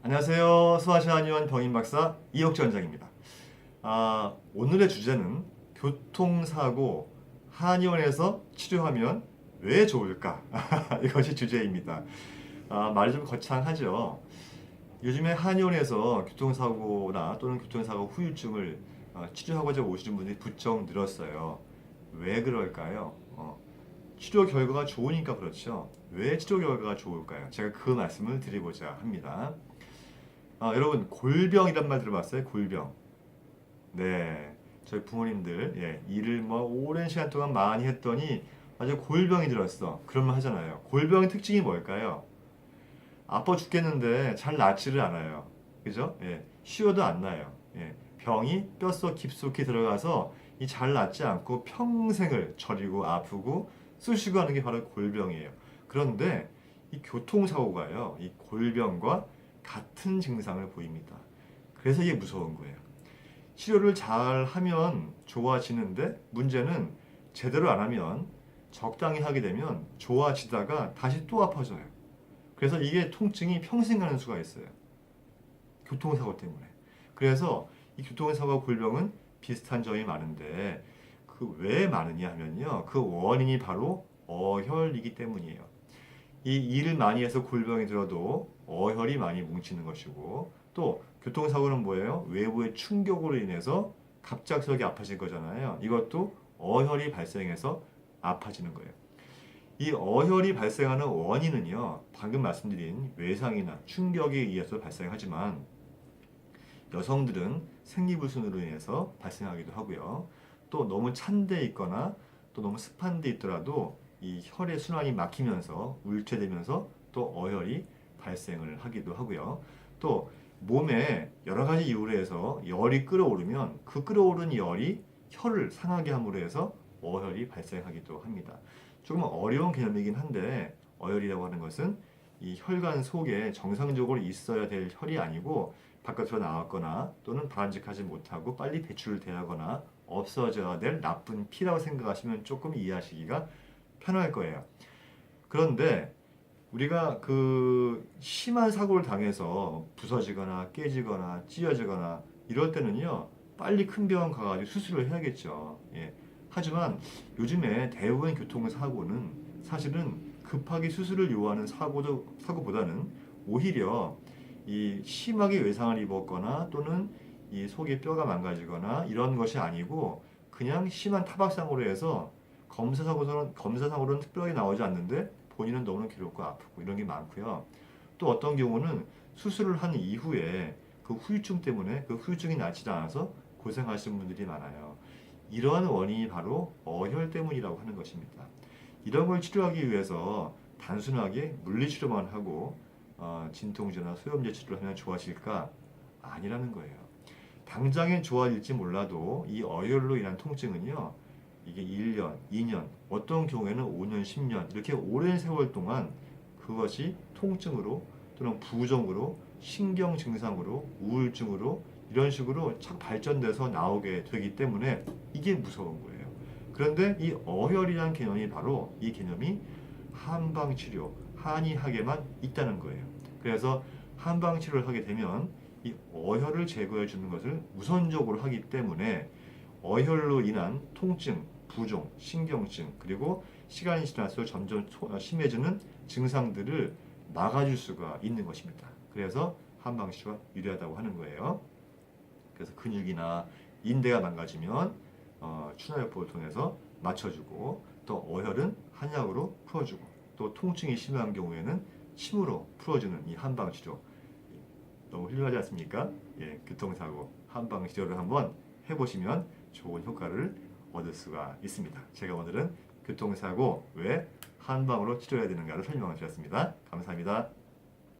안녕하세요. 소아시아니원 병인박사 이혁주 원장입니다. 오늘의 주제는 교통사고 한의원에서 치료하면 왜 좋을까? 이것이 주제입니다. 말이 좀 거창하죠. 요즘에 한의원에서 교통사고나 또는 교통사고 후유증을 치료하고자 오시는 분들이 부쩍 늘었어요. 왜 그럴까요? 치료 결과가 좋으니까 그렇죠. 왜 치료 결과가 좋을까요? 제가 그 말씀을 드리고자 합니다. 여러분 골병이란 말 들어봤어요? 골병. 네, 저희 부모님들 일을 뭐 오랜 시간 동안 많이 했더니 아주 골병이 들었어. 그런 말 하잖아요. 골병의 특징이 뭘까요? 아파 죽겠는데 잘 낫지를 않아요. 그죠? 쉬어도 안 나요. 병이 뼛속 깊숙이 들어가서 이 잘 낫지 않고 평생을 저리고 아프고 쑤시고 하는 게 바로 골병이에요. 그런데 이 교통사고가요, 이 골병과 같은 증상을 보입니다. 그래서 이게 무서운 거예요. 치료를 잘 하면 좋아지는데 문제는 제대로 안 하면 적당히 하게 되면 좋아지다가 다시 또 아파져요. 그래서 이게 통증이 평생 가는 수가 있어요. 교통사고 때문에. 그래서 이 교통사고 골병은 비슷한 점이 많은데 그 왜 많으냐 하면요. 그 원인이 바로 어혈이기 때문이에요. 이 일을 많이 해서 골병이 들어도 어혈이 많이 뭉치는 것이고 또 교통사고는 뭐예요? 외부의 충격으로 인해서 갑작스럽게 아파진 거잖아요. 이것도 어혈이 발생해서 아파지는 거예요. 이 어혈이 발생하는 원인은요, 방금 말씀드린 외상이나 충격에 의해서 발생하지만 여성들은 생리불순으로 인해서 발생하기도 하고요. 또 너무 찬 데 있거나 또 너무 습한 데 있더라도 이 혈의 순환이 막히면서 울체되면서 또 어혈이 발생을 하기도 하고요. 또 몸에 여러 가지 이유로 해서 열이 끓어오르면 그 끓어오른 열이 혈을 상하게 함으로 해서 어혈이 발생하기도 합니다. 조금 어려운 개념이긴 한데 어혈이라고 하는 것은 이 혈관 속에 정상적으로 있어야 될 혈이 아니고 바깥으로 나왔거나 또는 바람직하지 못하고 빨리 배출되거나 없어져야 될 나쁜 피라고 생각하시면 조금 이해하시기가 편할 거예요. 그런데 우리가 그 심한 사고를 당해서 부서지거나 깨지거나 찢어지거나 이럴 때는요, 빨리 큰 병원 가가지고 수술을 해야겠죠. 하지만 요즘에 대부분 교통사고는 사실은 급하게 수술을 요하는 사고보다는 오히려 이 심하게 외상을 입었거나 또는 이 속에 뼈가 망가지거나 이런 것이 아니고 그냥 심한 타박상으로 해서 검사상으로는 특별하게 나오지 않는데 본인은 너무나 괴롭고 아프고 이런 게 많고요. 또 어떤 경우는 수술을 한 이후에 그 후유증 때문에 그 후유증이 낫지 않아서 고생하시는 분들이 많아요. 이러한 원인이 바로 어혈 때문이라고 하는 것입니다. 이런 걸 치료하기 위해서 단순하게 물리치료만 하고 진통제나 소염제 치료를 하면 좋아질까? 아니라는 거예요. 당장엔 좋아질지 몰라도 이 어혈로 인한 통증은요, 이게 1년, 2년, 어떤 경우에는 5년, 10년 이렇게 오랜 세월 동안 그것이 통증으로 또는 부종으로 신경 증상으로 우울증으로 이런 식으로 착 발전돼서 나오게 되기 때문에 이게 무서운 거예요. 그런데 이 어혈이라는 개념이 바로 이 개념이 한방치료, 한의학에만 있다는 거예요. 그래서 한방치료를 하게 되면 이 어혈을 제거해 주는 것을 우선적으로 하기 때문에 어혈로 인한 통증, 부종, 신경증, 그리고 시간이 지날수록 점점 심해지는 증상들을 막아줄 수가 있는 것입니다. 그래서 한방치료가 유리하다고 하는 거예요. 그래서 근육이나 인대가 망가지면 추나요법을 통해서 맞춰주고 또 어혈은 한약으로 풀어주고 또 통증이 심한 경우에는 침으로 풀어주는 이 한방치료 너무 훌륭하지 않습니까? 교통사고 한방치료를 한번 해보시면 좋은 효과를 얻을 수가 있습니다. 제가 오늘은 교통사고 왜 한방으로 치료해야 되는가를 설명을 드렸습니다. 감사합니다.